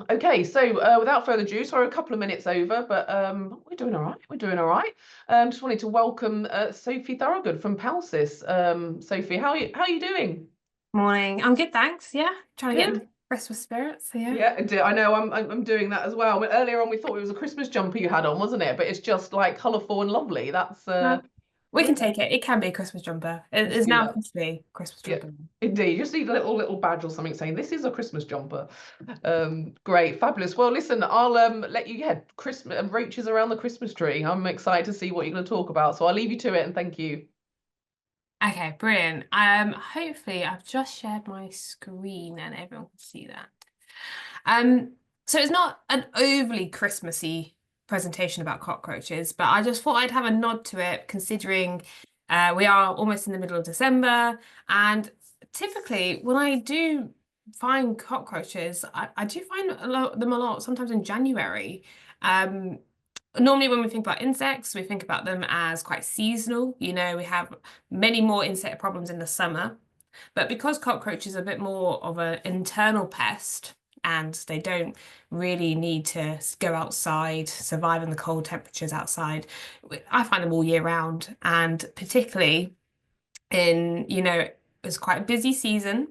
Okay, so without further ado, sorry, a couple of minutes over, but we're doing all right. We're doing all right. Just wanted to welcome Sophie Thorogood from Pelsis. Sophie, how are you doing? Morning. I'm good, thanks. Yeah, trying to get Good. in Christmas spirit. So yeah. Yeah, I know. I'm doing that as well. I mean, earlier on, we thought it was a Christmas jumper you had on, wasn't it? But it's just like colourful and lovely. That's No, we yeah, can take it. It can be a Christmas jumper. It let's is do now that. officially a Christmas Yeah, jumper. indeed. You just need a little badge or something saying this is a Christmas jumper. Great, fabulous. Well, listen, I'll let you get Christmas and roaches around the Christmas tree. I'm excited to see what you're going to talk about. So I'll leave you to it and thank you. Okay, brilliant. Hopefully I've just shared my screen and everyone can see that. Um, so it's not an overly Christmassy presentation about cockroaches, but I just thought I'd have a nod to it considering we are almost in the middle of December, and typically when I do find cockroaches, I do find them a lot sometimes in January. Um, Normally when we think about insects, we think about them as quite seasonal. You know, we have many more insect problems in the summer. But because cockroaches are a bit more of an internal pest and they don't really need to go outside, survive in the cold temperatures outside, I find them all year round. And particularly it's quite a busy season.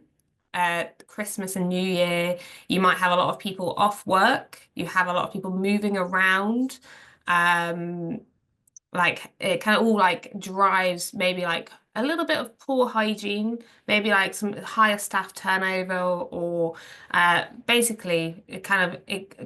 Christmas and New Year, you might have a lot of people off work, you have a lot of people moving around. Um, like it kind of all like drives maybe like a little bit of poor hygiene, maybe like some higher staff turnover, or basically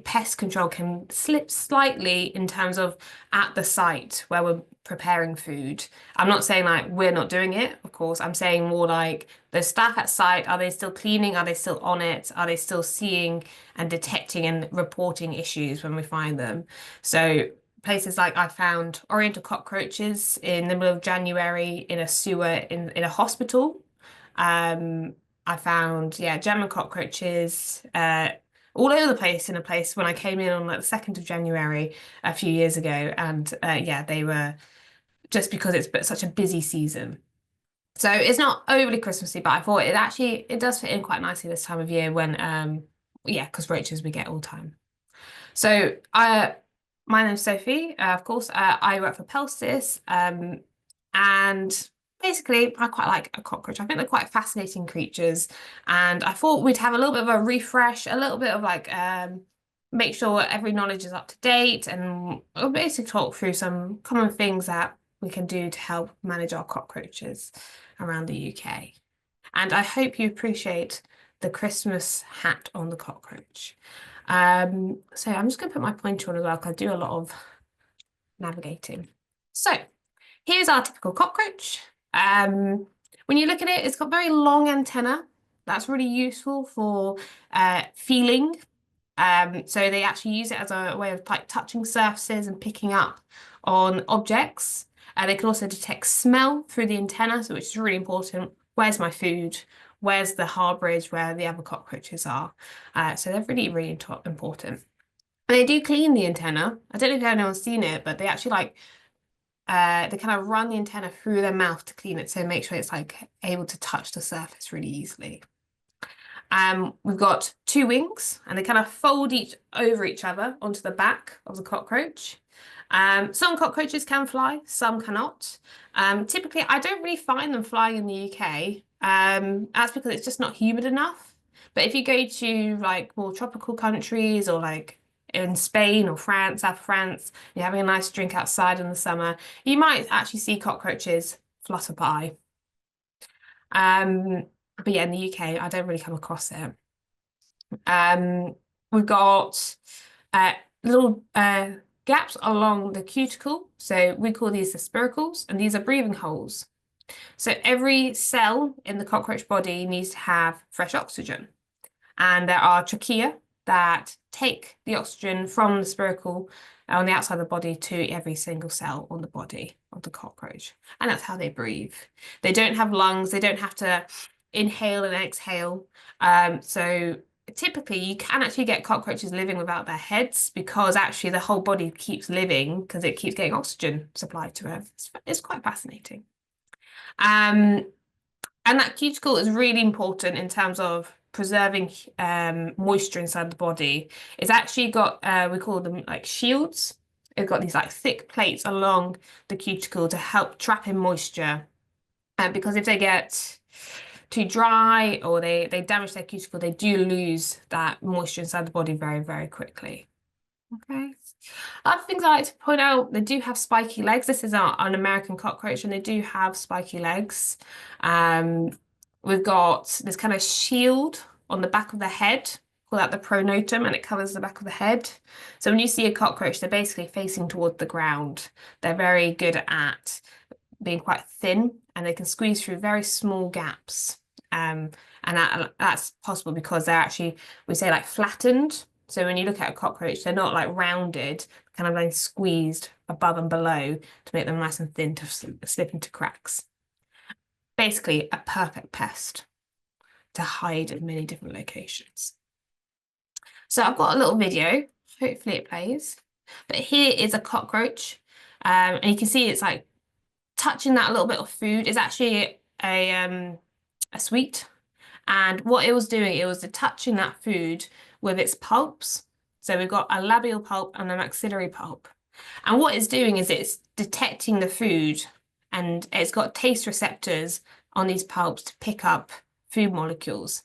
pest control can slip slightly in terms of at the site where we're preparing food. I'm not saying like we're not doing it, of course. I'm saying more like the staff at site, are they still cleaning? Are they still on it? Are they still seeing and detecting and reporting issues when we find them? So places like I found oriental cockroaches in the middle of January in a sewer in a hospital. Um, I found, yeah, German cockroaches all over the place in a place when I came in on like the 2nd of January a few years ago. And yeah, they were just because such a busy season. So it's not overly Christmassy, but I thought it does fit in quite nicely this time of year when yeah, because roaches we get all the time. So my name's Sophie. Of course, I work for Pelsis, and basically, I quite like a cockroach. I think they're quite fascinating creatures, and I thought we'd have a little bit of a refresh, a little bit of like make sure every knowledge is up to date, and we'll basically talk through some common things that we can do to help manage our cockroaches around the UK. And I hope you appreciate the Christmas hat on the cockroach. So I'm just going to put my pointer on as well because I do a lot of navigating. So here's our typical cockroach. When you look at it, it's got very long antenna. That's really useful for feeling. So they actually use it as a way of like touching surfaces and picking up on objects. They can also detect smell through the antenna, so which is really important. Where's my food? Where's the harborage where the other cockroaches are? So they're really, really important. And they do clean the antenna. I don't know if anyone's seen it, but they actually like they kind of run the antenna through their mouth to clean it, so make sure it's like able to touch the surface really easily. We've got two wings, and they kind of fold each over each other onto the back of the cockroach. Some cockroaches can fly, some cannot. Typically, I don't really find them flying in the UK. That's because it's just not humid enough. But if you go to like more tropical countries or like in Spain or France, South France, you're having a nice drink outside in the summer, you might actually see cockroaches flutter by. Um, but yeah, in the UK, I don't really come across it. Um, we've got uh, little gaps along the cuticle. So we call these the spiracles, and these are breathing holes. So every cell in the cockroach body needs to have fresh oxygen. And there are trachea that take the oxygen from the spiracle on the outside of the body to every single cell on the body of the cockroach. And that's how they breathe. They don't have lungs, they don't have to inhale and exhale. So typically you can actually get cockroaches living without their heads because actually the whole body keeps living because it keeps getting oxygen supplied to it. It's quite fascinating. And that cuticle is really important in terms of preserving moisture inside the body. It's actually got we call them like shields. It's got these like thick plates along the cuticle to help trap in moisture. Because if they get too dry or they damage their cuticle, they do lose that moisture inside the body very, very quickly. Okay. Other things I like to point out, they do have spiky legs. This is an American cockroach, and they do have spiky legs. We've got this kind of shield on the back of the head, called that the pronotum, and it covers the back of the head. So when you see a cockroach, they're basically facing toward the ground. They're very good at being quite thin, and they can squeeze through very small gaps. And that's possible because they're actually, we say like flattened. So when you look at a cockroach, they're not like rounded, kind of like squeezed above and below to make them nice and thin to slip into cracks. Basically, a perfect pest to hide in many different locations. So I've got a little video, hopefully it plays. But here is a cockroach. And you can see it's like touching that little bit of food. Is actually a sweet. And what it was doing, it was touching that food with its pulps. So we've got a labial pulp and a maxillary pulp. And what it's doing is it's detecting the food, and it's got taste receptors on these pulps to pick up food molecules.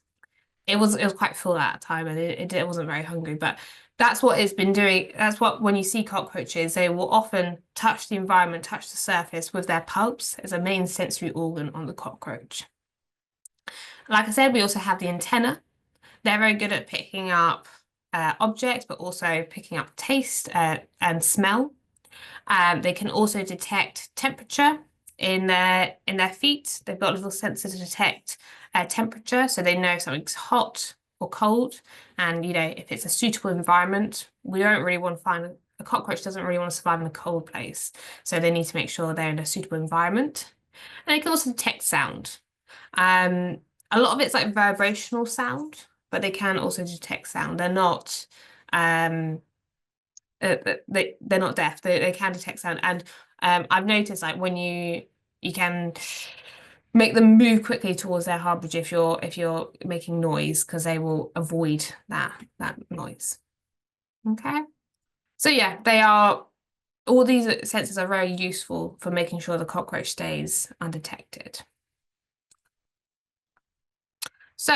It was quite full at that time, and it wasn't very hungry, but that's what it's been doing. That's what, when you see cockroaches, they will often touch the environment, touch the surface with their pulps as a main sensory organ on the cockroach. Like I said, we also have the antenna. They're very good at picking up objects, but also picking up taste and smell. They can also detect temperature in their feet. They've got a little sensor to detect temperature, so they know if something's hot or cold. And if it's a suitable environment, we don't really want to find a cockroach doesn't really want to survive in a cold place, so they need to make sure they're in a suitable environment. And they can also detect sound. A lot of it's like vibrational sound, but they can also detect sound. They're not they're not deaf. They can detect sound, and I've noticed like when you can make them move quickly towards their harbourage if you're making noise, because they will avoid that noise. Okay, so yeah, all these sensors are very useful for making sure the cockroach stays undetected. So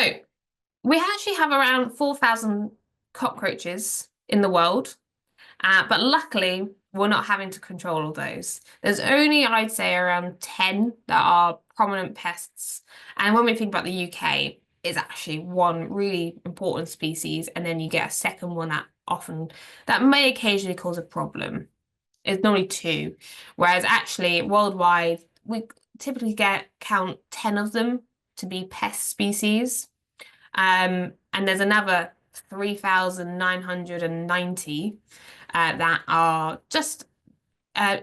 we actually have around 4,000 cockroaches in the world, but luckily we're not having to control all those. There's only, I'd say, around 10 that are prominent pests. And when we think about the UK, it's actually one really important species, and then you get a second one that may occasionally cause a problem. It's normally two, whereas actually worldwide we typically count 10 of them to be pest species. And there's another 3,990 that are just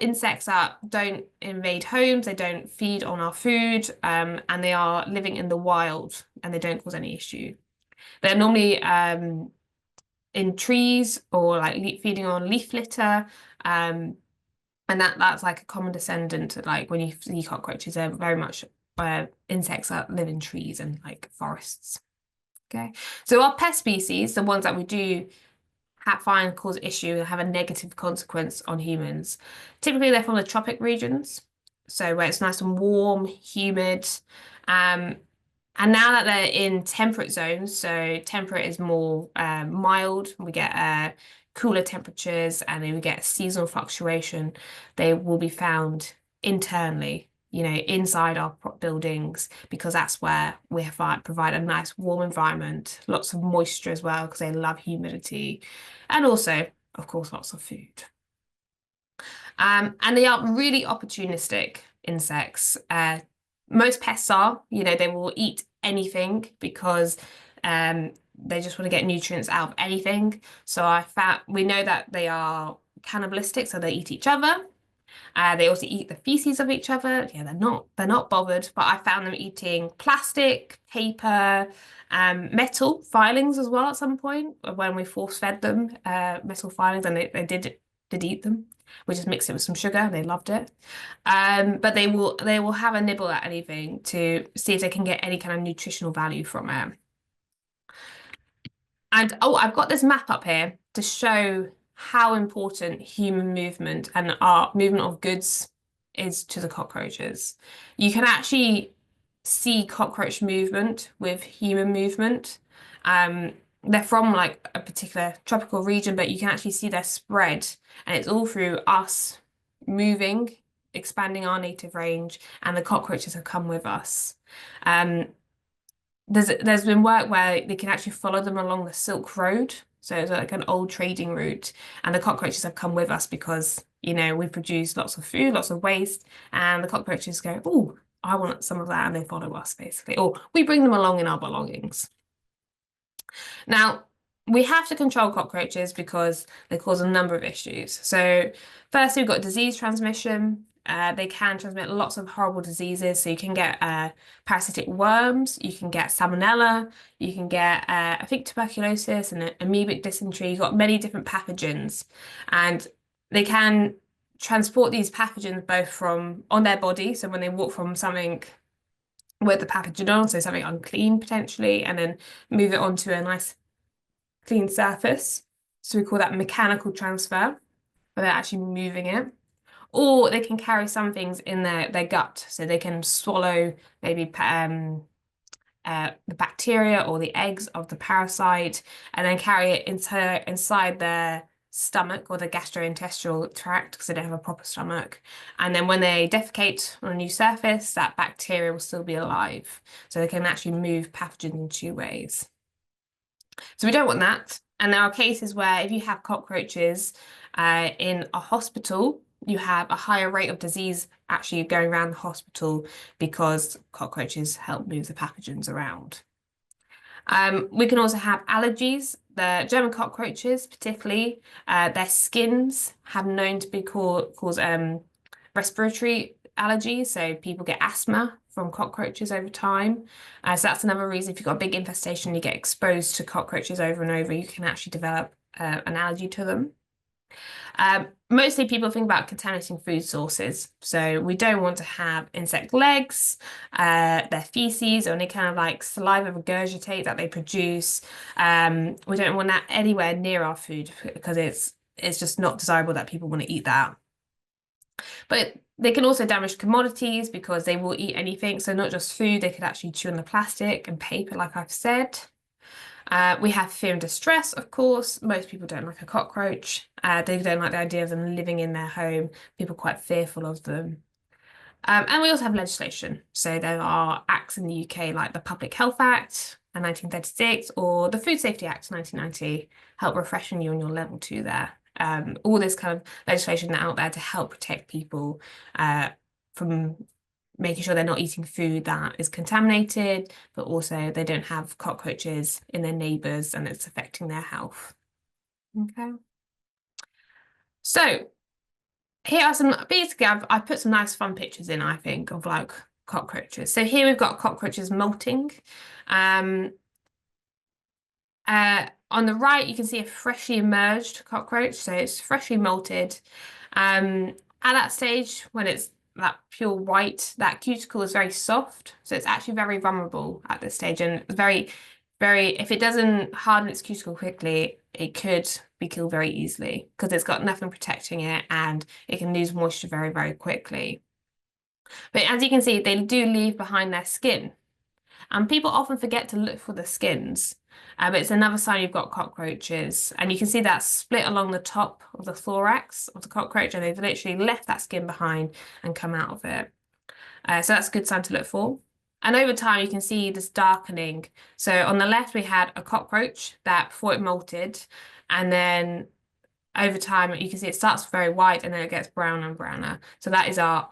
insects that don't invade homes, they don't feed on our food, and they are living in the wild, and they don't cause any issue. They're normally in trees or like feeding on leaf litter, and that's like a common descendant. Like when you see cockroaches, they're very much insects that live in trees and like forests. Okay, so our pest species, the ones that we do find cause issue and have a negative consequence on humans, typically they're from the tropic regions, so where it's nice and warm, humid, and now that they're in temperate zones, so temperate is more mild, we get cooler temperatures, and then we get seasonal fluctuation. They will be found internally, inside our buildings, because that's where we provide a nice warm environment, lots of moisture as well, because they love humidity, and also, of course, lots of food. And they are really opportunistic insects. Most pests are, they will eat anything because they just want to get nutrients out of anything. So we know that they are cannibalistic, so they eat each other. They also eat the feces of each other. Yeah, they're not bothered, but I found them eating plastic, paper, metal filings as well at some point when we force fed them metal filings, and they did eat them. We just mixed it with some sugar and they loved it. But they will have a nibble at anything to see if they can get any kind of nutritional value from it. And oh, I've got this map up here to show how important human movement and our movement of goods is to the cockroaches. You can actually see cockroach movement with human movement. They're from like a particular tropical region, but you can actually see their spread, and it's all through us moving, expanding our native range, and the cockroaches have come with us. Um, there's been work where they can actually follow them along the Silk Road. So it's like an old trading route, and the cockroaches have come with us because, you know, we produce lots of food, lots of waste, and the cockroaches go, oh, I want some of that, and they follow us basically. Or we bring them along in our belongings. Now, we have to control cockroaches because they cause a number of issues. So firstly, we've got disease transmission. They can transmit lots of horrible diseases. So you can get parasitic worms, you can get salmonella, you can get, I think, tuberculosis and amoebic dysentery. You've got many different pathogens. And they can transport these pathogens both from on their body. So when they walk from something with the pathogen on, so something unclean potentially, and then move it onto a nice clean surface. So we call that mechanical transfer, where they're actually moving it. Or they can carry some things in their gut, so they can swallow maybe the bacteria or the eggs of the parasite, and then carry it inside their stomach or the gastrointestinal tract because they don't have a proper stomach. And then when they defecate on a new surface, that bacteria will still be alive. So they can actually move pathogens in two ways. So we don't want that. And there are cases where if you have cockroaches in a hospital, you have a higher rate of disease actually going around the hospital because cockroaches help move the pathogens around. We can also have allergies. The German cockroaches, particularly, their skins have known to be cause respiratory allergies. So people get asthma from cockroaches over time. So that's another reason if you've got a big infestation, you get exposed to cockroaches over and over, you can actually develop an allergy to them. Mostly people think about contaminating food sources. So we don't want to have insect legs, their feces, or any kind of like saliva regurgitate that they produce. We don't want that anywhere near our food because it's just not desirable that people want to eat that. But they can also damage commodities because they will eat anything. So not just food, they could actually chew on the plastic and paper, like I've said. We have fear and distress, of course. Most people don't like a cockroach. They don't like the idea of them living in their home. People are quite fearful of them. And we also have legislation. So there are acts in the UK like the Public Health Act 1936 or the Food Safety Act 1990 help refreshen you on your level 2 there. All this kind of legislation out there to help protect people from making sure they're not eating food that is contaminated, but also they don't have cockroaches in their neighbours and it's affecting their health. Okay. So here are some, basically I've put some nice fun pictures in, I think, of like cockroaches. So here we've got cockroaches molting. On the right, you can see a freshly emerged cockroach. So it's freshly molted. At that stage, when it's that pure white, that cuticle is very soft. So it's actually very vulnerable at this stage. And very, if it doesn't harden its cuticle quickly, it could be killed very easily because it's got nothing protecting it and it can lose moisture very, very quickly. But as you can see, they do leave behind their skin. And people often forget to look for the skins. But it's another sign you've got cockroaches. And you can see that split along the top of the thorax of the cockroach, and they've literally left that skin behind and come out of it. So that's a good sign to look for. And over time, you can see this darkening. So on the left, we had a cockroach that before it molted. And then over time, you can see it starts very white and then it gets browner and browner. So that is our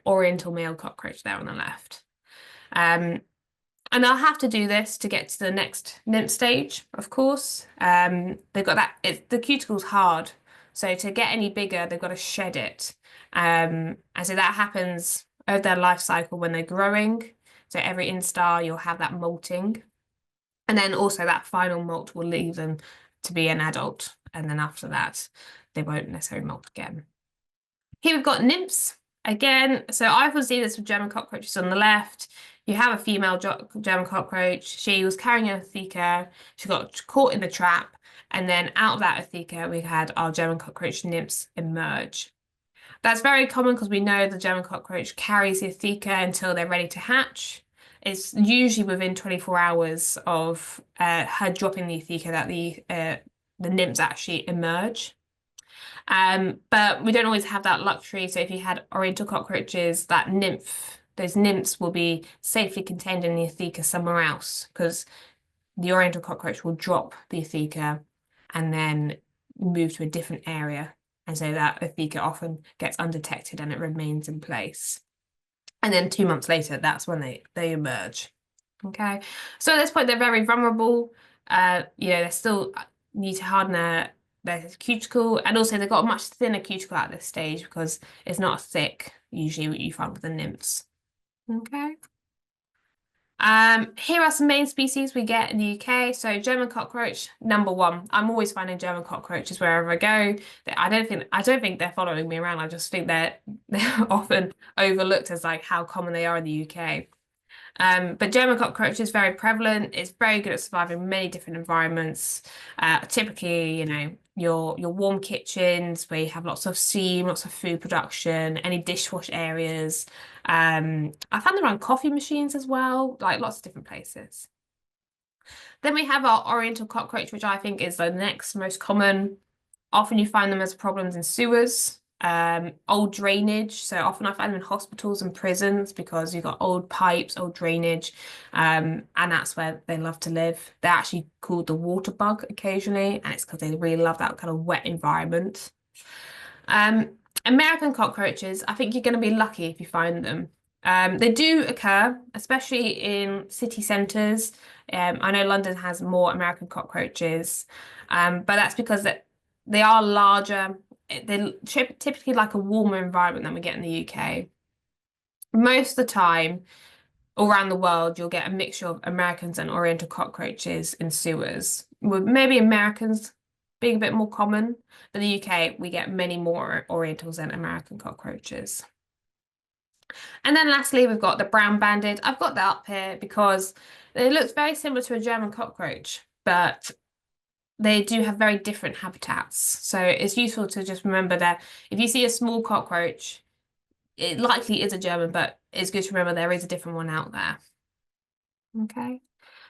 Oriental male cockroach there on the left. And they'll have to do this to get to the next nymph stage, of course. They've got that, the cuticle's hard. So to get any bigger, they've got to shed it. And so that happens over their life cycle when they're growing. So every instar, you'll have that molting. And then also that final molt will leave them to be an adult. And then after that, they won't necessarily molt again. Here we've got nymphs again. So I often see this with German cockroaches on the left. you have a female German cockroach. She was carrying an Aetheka. She got caught in the trap. And then out of that Aetheka, we had our German cockroach nymphs emerge. That's very common because we know the German cockroach carries the Aetheka until they're ready to hatch. It's usually within 24 hours of her dropping the Aetheka that the nymphs actually emerge. But we don't always have that luxury. So if you had oriental cockroaches, those nymphs will be safely contained in the Aetheka somewhere else because the oriental cockroach will drop the Aetheka and then move to a different area. And so that Aetheka often gets undetected and it remains in place. And then 2 months later, that's when they emerge. Okay. So at this point, they're very vulnerable. They still need to harden their cuticle. And also they've got a much thinner cuticle at this stage because it's not thick, usually what you find with the nymphs. Okay. Here are some main species we get in the UK. So German cockroach, number one. I'm always finding German cockroaches wherever I go. I don't think they're following me around. I just think they're often overlooked as like how common they are in the UK. But German cockroach is very prevalent. It's very good at surviving many different environments. Typically, your warm kitchens where you have lots of steam, lots of food production, any dishwash areas. I found them around coffee machines as well, like lots of different places. Then we have our oriental cockroach, which I think is the next most common. Often you find them as problems in sewers. Old drainage. So often I find them in hospitals and prisons because you've got old pipes, old drainage, and that's where they love to live. They're actually called the water bug occasionally, and it's because they really love that kind of wet environment. American cockroaches, I think you're going to be lucky if you find them. They do occur, especially in city centres. I know London has more American cockroaches, but that's because they are larger. They typically like a warmer environment than we get in the UK. Most of the time, all around the world, you'll get a mixture of Americans and oriental cockroaches in sewers, with maybe Americans being a bit more common. But in the UK, we get many more orientals than American cockroaches. And then lastly, we've got the brown-banded. I've got that up here because it looks very similar to a German cockroach, but they do have very different habitats. So it's useful to just remember that if you see a small cockroach, it likely is a German, but it's good to remember there is a different one out there. Okay.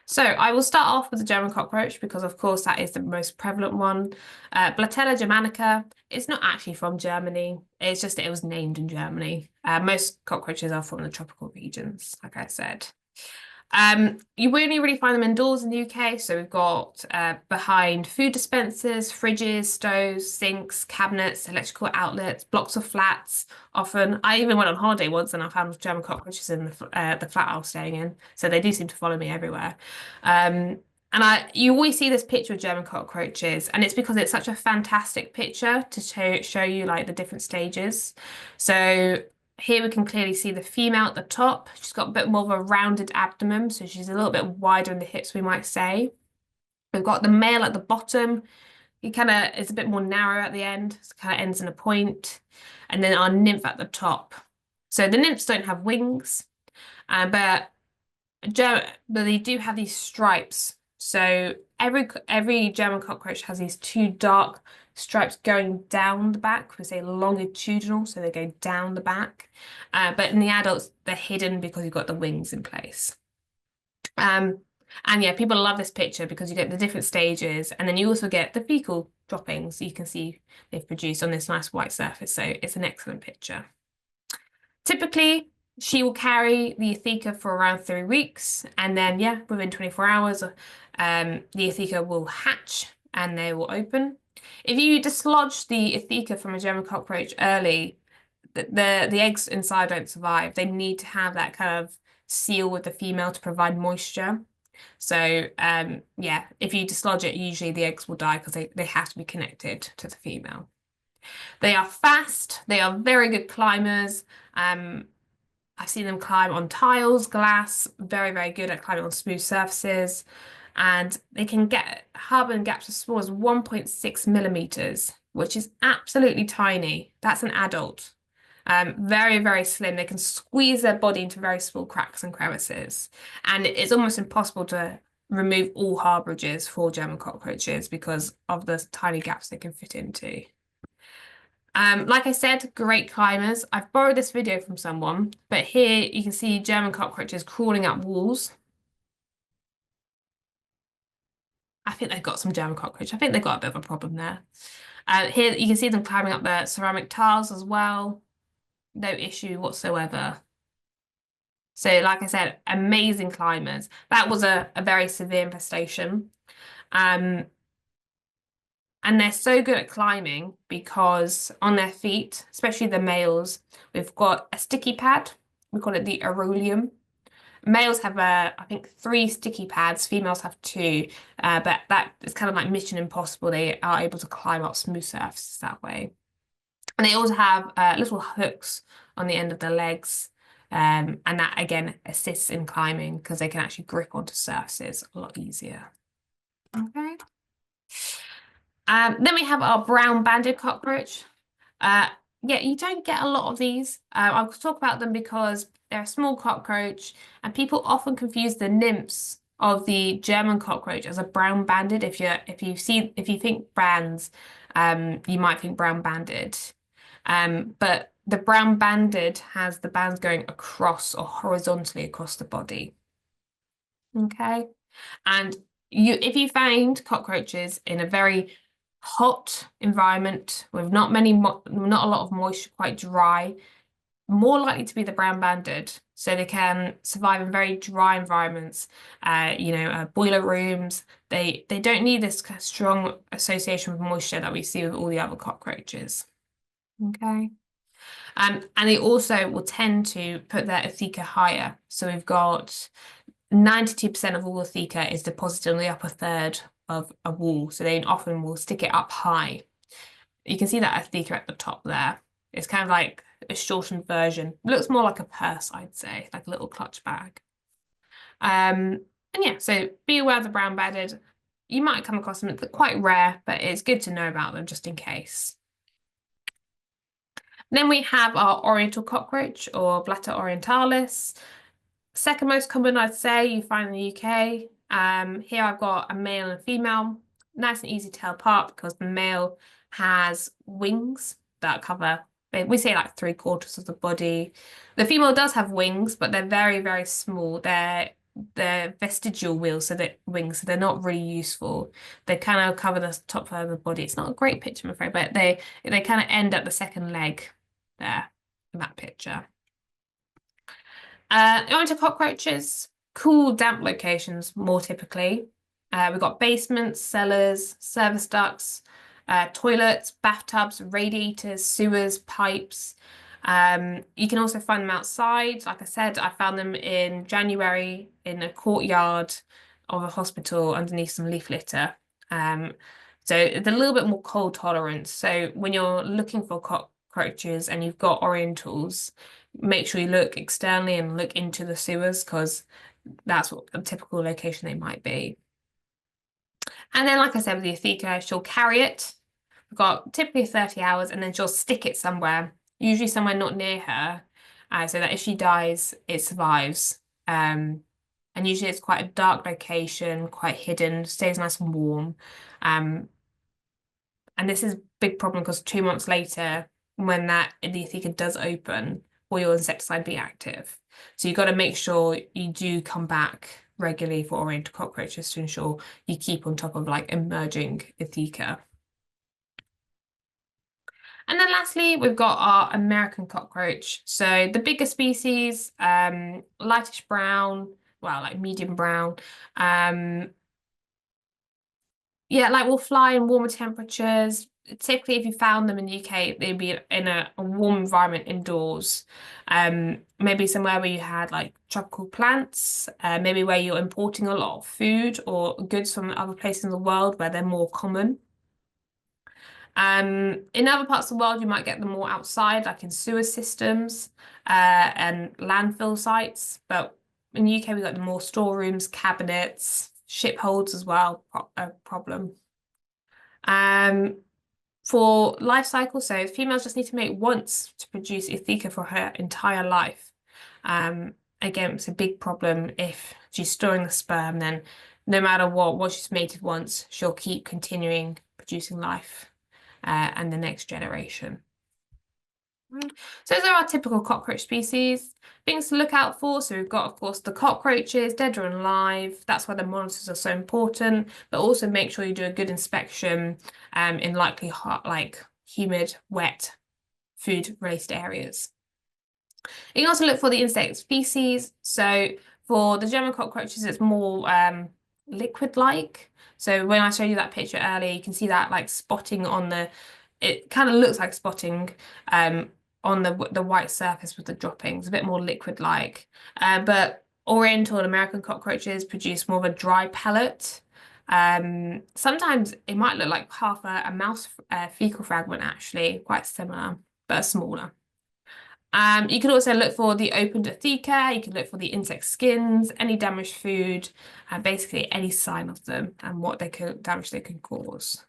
So I will start off with the German cockroach because, of course, that is the most prevalent one. Blatella germanica. It's not actually from Germany. It's just that it was named in Germany. Most cockroaches are from the tropical regions, like I said. You only really find them indoors in the UK. So we've got behind food dispensers, fridges, stoves, sinks, cabinets, electrical outlets, blocks of flats. Often, I even went on holiday once and I found German cockroaches in the flat I was staying in. So they do seem to follow me everywhere. You always see this picture of German cockroaches, and it's because it's such a fantastic picture to show you like the different stages. So here we can clearly see the female at the top. She's got a bit more of a rounded abdomen, so she's a little bit wider in the hips, we might say. We've got the male at the bottom. He kind of is a bit more narrow at the end, so kind of ends in a point. And then our nymph at the top. So the nymphs don't have wings, but they do have these stripes. So every German cockroach has these two dark stripes going down the back. We say longitudinal, so they go down the back. But in the adults, they're hidden because you've got the wings in place. And yeah, people love this picture because you get the different stages, and then you also get the fecal droppings you can see they've produced on this nice white surface. So it's an excellent picture. Typically, she will carry the Aetheka for around 3 weeks, and then yeah, within 24 hours, the Aetheka will hatch and they will open. If you dislodge the Aetheka from a German cockroach early, the eggs inside don't survive. They need to have that kind of seal with the female to provide moisture. So yeah, if you dislodge it, usually the eggs will die because they have to be connected to the female. They are fast. They are very good climbers. I've seen them climb on tiles, glass, very, very good at climbing on smooth surfaces. And they can harbor in gaps as small as 1.6 millimeters, which is absolutely tiny. That's an adult. Very, very slim. They can squeeze their body into very small cracks and crevices. And it's almost impossible to remove all harbourages for German cockroaches because of the tiny gaps they can fit into. Like I said, great climbers. I've borrowed this video from someone, but here you can see German cockroaches crawling up walls. I think they've got some German cockroach. I think they've got a bit of a problem there. Here you can see them climbing up the ceramic tiles as well. No issue whatsoever. So like I said, amazing climbers. That was a very severe infestation. And they're so good at climbing because on their feet, especially the males, we've got a sticky pad. We call it the aurolium. Males have, I think, 3 sticky pads. Females have 2. But that is kind of like Mission Impossible. They are able to climb up smooth surfaces that way. And they also have little hooks on the end of the legs. And that, again, assists in climbing because they can actually grip onto surfaces a lot easier. Okay. Then we have our brown-banded cockroach. Yeah, you don't get a lot of these. I'll talk about them because they're a small cockroach, and people often confuse the nymphs of the German cockroach as a brown-banded. If you think bands, you might think brown-banded. But the brown-banded has the bands going across or horizontally across the body. Okay, and if you find cockroaches in a very hot environment with not a lot of moisture, quite dry, more likely to be the brown banded. So they can survive in very dry environments, boiler rooms. They don't need this strong association with moisture that we see with all the other cockroaches. Okay. And they also will tend to put their atheca higher. So we've got 92% of all the theca is deposited on the upper third of a wall, so they often will stick it up high. You can see that atheca at the top there. It's kind of like a shortened version. It looks more like a purse, I'd say, like a little clutch bag. And yeah, so be aware of the brown-banded. You might come across them, they're quite rare, but it's good to know about them just in case. Then we have our oriental cockroach or Blatta orientalis. Second most common, I'd say, you find in the UK. Here I've got a male and a female. Nice and easy to tell apart because the male has wings that cover, we say like 3/4 of the body. The female does have wings, but they're very, very small. They're vestigial wings, so they're not really useful. They kind of cover the top third of the body. It's not a great picture, I'm afraid, but they kind of end at the second leg there in that picture. Going to cockroaches, cool, damp locations more typically. We've got basements, cellars, service ducts, toilets, bathtubs, radiators, sewers, pipes. You can also find them outside. Like I said, I found them in January in a courtyard of a hospital underneath some leaf litter. So it's a little bit more cold tolerance. So when you're looking for cockroaches and you've got orientals, make sure you look externally and look into the sewers because that's what a typical location they might be. And then, like I said, with the atheca, she'll carry it. We've got typically 30 hours, and then she'll stick it somewhere, usually somewhere not near her, so that if she dies, it survives. And usually it's quite a dark location, quite hidden, stays nice and warm. And this is a big problem because 2 months later, when the atheca does open, will your insecticide be active? So you've got to make sure you do come back regularly for oriental cockroaches to ensure you keep on top of like emerging atheca. And then lastly, we've got our American cockroach. So the bigger species, lightish brown, well, like medium brown. Yeah, like will fly in warmer temperatures. Typically, if you found them in the UK, they'd be in a warm environment indoors. Maybe somewhere where you had like tropical plants, maybe where you're importing a lot of food or goods from other places in the world where they're more common. In other parts of the world, you might get them more outside, like in sewer systems and landfill sites. But in the UK, we've got the more storerooms, cabinets, ship holds as well, a problem. For life cycle, so females just need to mate once to produce ethika for her entire life. Again, it's a big problem if she's storing the sperm, then no matter what, once she's mated once, she'll keep continuing producing life and the next generation. So those are our typical cockroach species. Things to look out for. So we've got, of course, the cockroaches, dead or alive. That's why the monitors are so important. But also make sure you do a good inspection in likely hot, like humid, wet, food-related areas. You can also look for the insect species. So for the German cockroaches, it's more liquid-like. So when I showed you that picture earlier, you can see that like spotting on the, it kind of looks like spotting on the white surface with the droppings, a bit more liquid-like. But Oriental and American cockroaches produce more of a dry pellet. Sometimes it might look like half a mouse fecal fragment, actually, quite similar, but smaller. You can also look for the opened atheka, you can look for the insect skins, any damaged food, and basically any sign of them and what damage they can cause.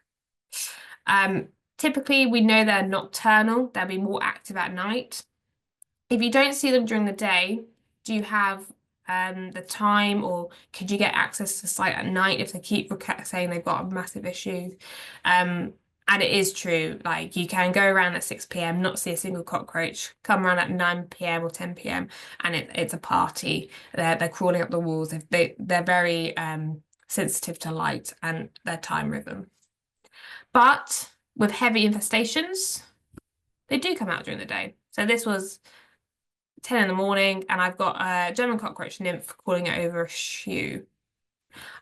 Typically, we know they're nocturnal, they'll be more active at night. If you don't see them during the day, do you have the time, or could you get access to the site at night if they keep saying they've got a massive issue? And it is true, like you can go around at 6 p.m, not see a single cockroach, come around at 9 p.m. or 10 p.m, and it's a party. They're crawling up the walls. They're very sensitive to light and their time rhythm. But with heavy infestations, they do come out during the day. So this was 10 in the morning, and I've got a German cockroach nymph crawling it over a shoe.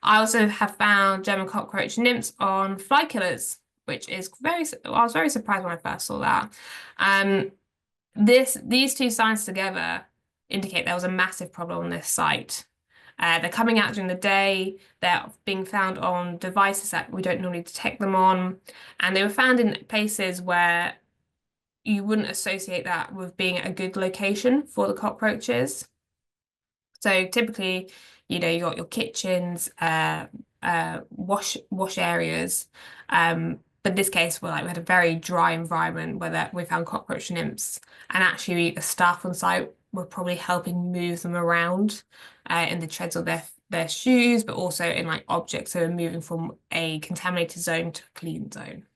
I also have found German cockroach nymphs on fly killers, which is I was very surprised when I first saw that. These two signs together indicate there was a massive problem on this site. They're coming out during the day, they're being found on devices that we don't normally detect them on, and they were found in places where you wouldn't associate that with being a good location for the cockroaches. So typically, you know, you got your kitchens, wash areas. But in this case, we had a very dry environment where we found cockroach nymphs, and actually the staff on site were probably helping move them around in the treads of their shoes, but also in like objects. So moving from a contaminated zone to a clean zone.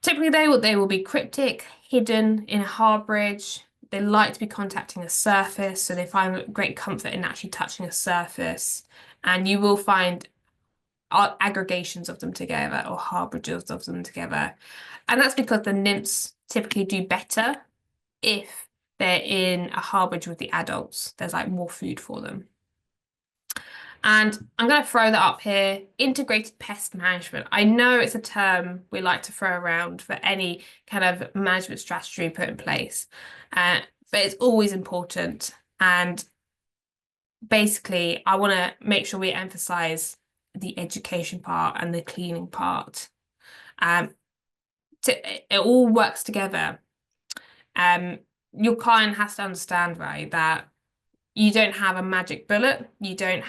Typically, they will be cryptic, hidden in a harborage. They like to be contacting a surface, so they find great comfort in actually touching a surface. And you will find aggregations of them together or harborages of them together. And that's because the nymphs typically do better if they're in a harborage with the adults. There's like more food for them. And I'm going to throw that up here, integrated pest management. I know it's a term we like to throw around for any kind of management strategy put in place, but it's always important. And basically, I want to make sure we emphasize the education part and the cleaning part. It all works together. Your client has to understand, right, that you don't have a magic bullet. You don't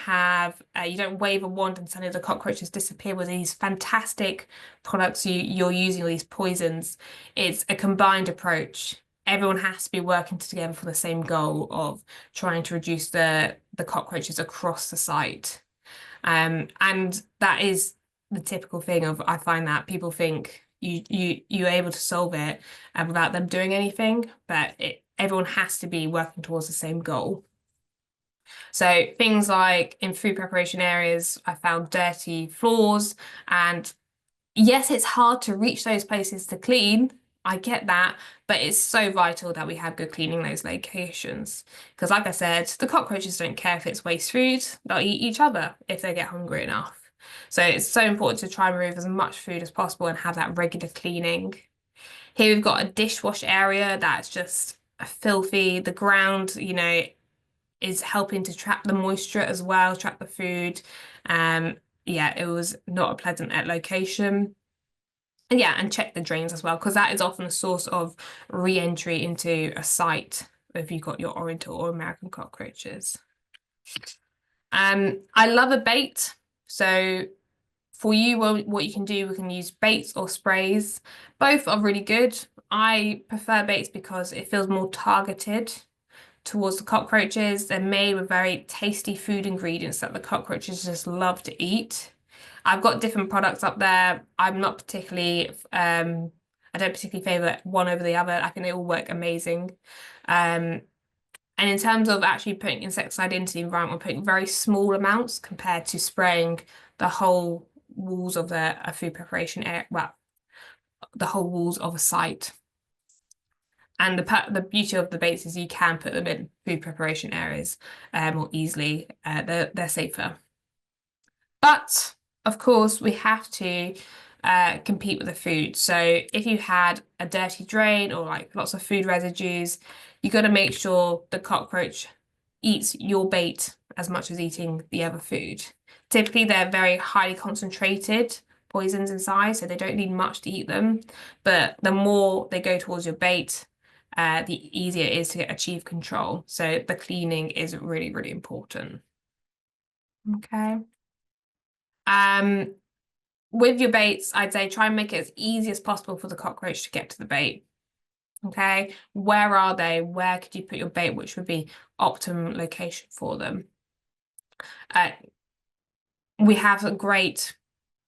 wave a wand and suddenly the cockroaches disappear with these fantastic products you're using, all these poisons. It's a combined approach. Everyone has to be working together for the same goal of trying to reduce the cockroaches across the site. And that is the typical thing of, I find that people think you're able to solve it without them doing anything, but everyone has to be working towards the same goal. So things like in food preparation areas, I found dirty floors, and yes, it's hard to reach those places to clean. I get that, but it's so vital that we have good cleaning those locations. Because like I said, the cockroaches don't care if it's waste food, they'll eat each other if they get hungry enough. So it's so important to try and remove as much food as possible and have that regular cleaning. Here we've got a dishwash area that's just filthy. The ground, you know, is helping to trap the moisture as well, trap the food. Yeah, it was not a pleasant location. And yeah, and check the drains as well, because that is often a source of re-entry into a site if you've got your Oriental or American cockroaches. I love a bait. So For you, what you can do, we can use baits or sprays. Both are really good. I prefer baits because it feels more targeted towards the cockroaches. They're made with very tasty food ingredients that the cockroaches just love to eat. I've got different products up there. I'm not particularly, I don't particularly favor one over the other. I think they all work amazing. And in terms of actually putting insecticide into the environment, we're putting very small amounts compared to spraying the whole walls of a food preparation area, well, the whole walls of a site. And the beauty of the baits is you can put them in food preparation areas more easily. They're safer. But of course, we have to compete with the food. So if you had a dirty drain or like lots of food residues, you got to make sure the cockroach eats your bait as much as eating the other food. Typically, they're very highly concentrated poisons inside, so they don't need much to eat them. But the more they go towards your bait, the easier it is to achieve control. So the cleaning is really, really important. Okay. With your baits, I'd say try and make it as easy as possible for the cockroach to get to the bait. Okay, where are they? Where could you put your bait, which would be optimum location for them? We have a great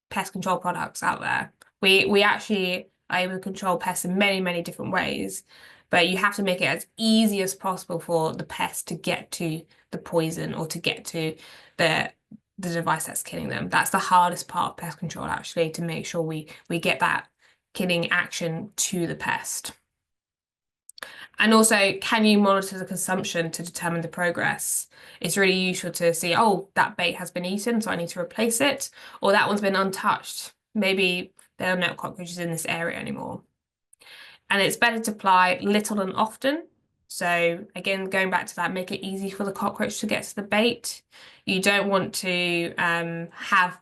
pest control products out there. We actually are able to control pests in many, many different ways, but you have to make it as easy as possible for the pest to get to the poison or to get to the device that's killing them. That's the hardest part of pest control, actually, to make sure we get that killing action to the pest. And also, can you monitor the consumption to determine the progress? It's really useful to see, oh, that bait has been eaten, so I need to replace it, or that one's been untouched. Maybe there are no cockroaches in this area anymore. And it's better to apply little and often. So again, going back to that, make it easy for the cockroach to get to the bait. You don't want to have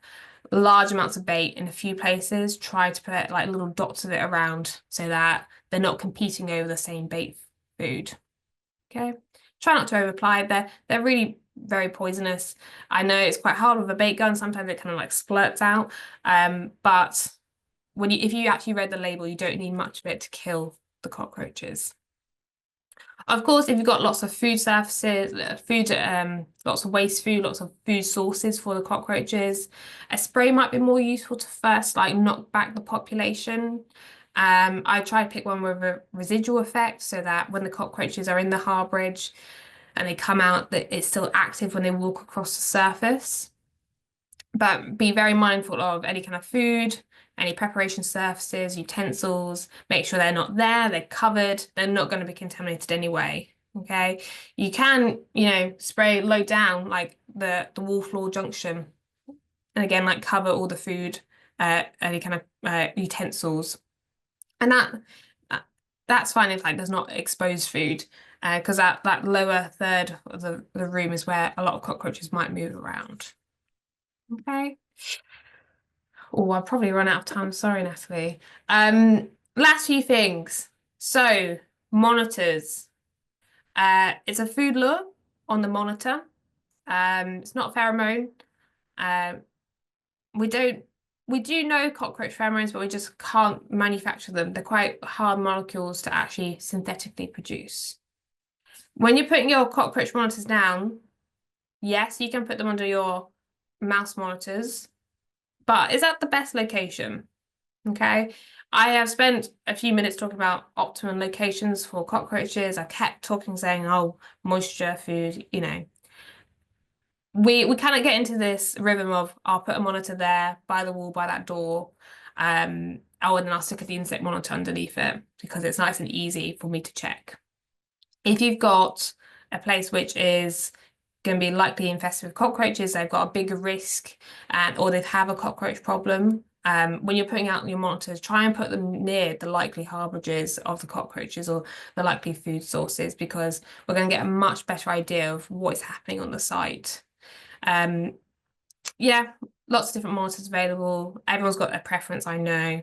large amounts of bait in a few places. Try to put like little dots of it around so that they're not competing over the same bait food. Okay. Try not to over-apply. They're really very poisonous. I know it's quite hard with a bait gun. Sometimes it kind of like splurts out. But if you actually read the label, you don't need much of it to kill the cockroaches. Of course, if you've got lots of food surfaces, lots of waste food, lots of food sources for the cockroaches, a spray might be more useful to first like knock back the population. I try to pick one with a residual effect so that when the cockroaches are in the harbourage and they come out, that it's still active when they walk across the surface. But be very mindful of any kind of food, any preparation surfaces, utensils, make sure they're not there, they're covered, they're not going to be contaminated anyway. Okay, you can, spray low down like the wall floor junction, and again, like cover all the food, any kind of utensils, and that's fine if like there's not exposed food, because that lower third of the room is where a lot of cockroaches might move around. Okay. Oh, I've probably run out of time. Sorry, Natalie. Last few things. So, monitors. It's a food lure on the monitor. It's not pheromone. We do know cockroach pheromones, but we just can't manufacture them. They're quite hard molecules to actually synthetically produce. When you're putting your cockroach monitors down, yes, you can put them under your mouse monitors. But is that the best location? Okay. I have spent a few minutes talking about optimum locations for cockroaches. I kept talking, saying, oh, moisture, food, We kind of get into this rhythm of I'll put a monitor there by the wall, by that door. And then I'll stick the insect monitor underneath it because it's nice and easy for me to check. If you've got a place which is going to be likely infested with cockroaches, they've got a bigger risk, or they have a cockroach problem. When you're putting out your monitors, try and put them near the likely harbourages of the cockroaches or the likely food sources, because we're going to get a much better idea of what is happening on the site. Yeah, lots of different monitors available. Everyone's got their preference, I know.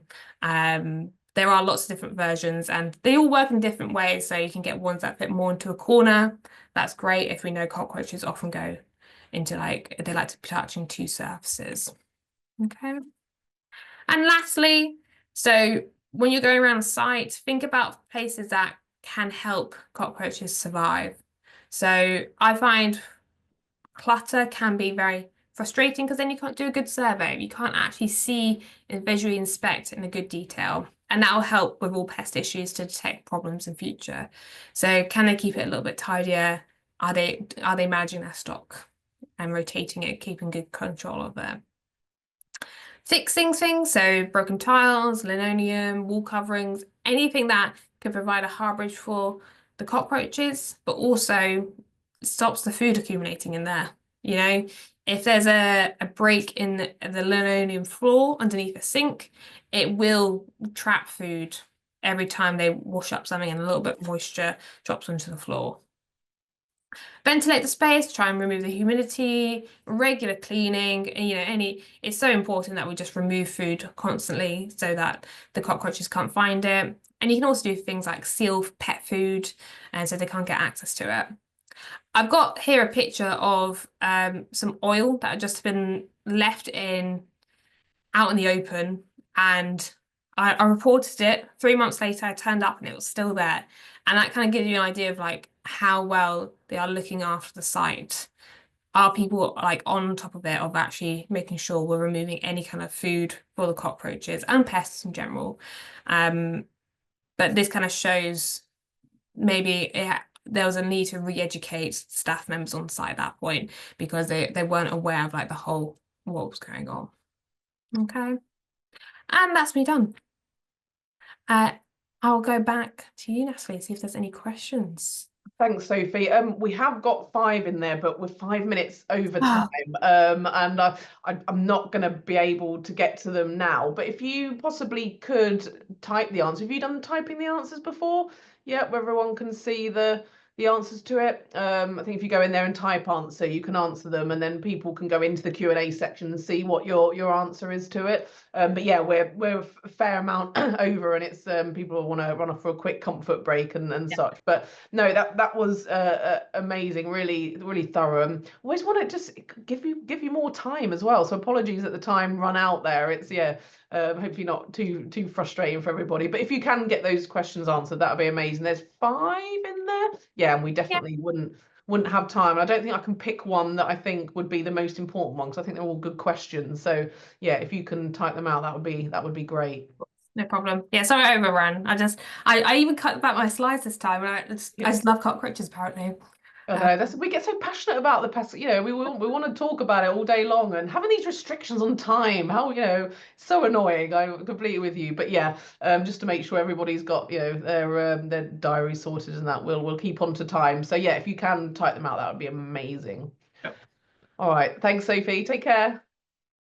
There are lots of different versions and they all work in different ways. So you can get ones that fit more into a corner. That's great if we know cockroaches often go into they like to be touching two surfaces. Okay. And lastly, so when you're going around the site, think about places that can help cockroaches survive. So I find clutter can be very frustrating because then you can't do a good survey. You can't actually see and visually inspect in a good detail. And that will help with all pest issues to detect problems in future. So can they keep it a little bit tidier? Are they managing their stock and rotating it, keeping good control of it? Fixing things, so broken tiles, linoleum, wall coverings, anything that could provide a harborage for the cockroaches, but also stops the food accumulating in there. You know, if there's a break in the linoleum floor underneath the sink, it will trap food every time they wash up something and a little bit of moisture drops onto the floor. Ventilate the space, try and remove the humidity, regular cleaning, and it's so important that we just remove food constantly so that the cockroaches can't find it. And you can also do things like seal pet food and so they can't get access to it. I've got here a picture of some oil that had just been left out in the open, and I reported it. 3 months later, I turned up and it was still there. And that kind of gives you an idea of like how well they are looking after the site. Are people like on top of it, of actually making sure we're removing any kind of food for the cockroaches and pests in general? But this kind of shows maybe there was a need to re-educate staff members on site at that point because they weren't aware of like the whole what was going on. Okay. And that's me done. I'll go back to you, Natalie, see if there's any questions. Thanks, Sophie. We have got 5 in there, but we're 5 minutes over Ah. time. And I'm not going to be able to get to them now. But if you possibly could type the answer. Have you done typing the answers before? Yeah, where everyone can see the answers to it. I think if you go in there and type answer, you can answer them, and then people can go into the Q&A section and see what your answer is to it. But yeah, we're a fair amount over, and it's people want to run off for a quick comfort break and such. But no, that was amazing, really thorough. Always want to just give you more time as well. So apologies that the time run out there. It's hopefully not too frustrating for everybody. But if you can get those questions answered, that would be amazing. There's 5 in there. Yeah, and we definitely wouldn't have time. I don't think I can pick one that I think would be the most important one because I think they're all good questions. So yeah, if you can type them out, that would be great. No problem. Yeah, sorry I overran. I even cut back my slides this time, and I just love cockroaches apparently. I know we get so passionate about the pest. We want to talk about it all day long, and having these restrictions on time, how so annoying. I'm completely with you, but yeah, just to make sure everybody's got their diary sorted and that we'll keep on to time. So yeah, if you can type them out, that would be amazing. Yep. All right, thanks, Sophie. Take care.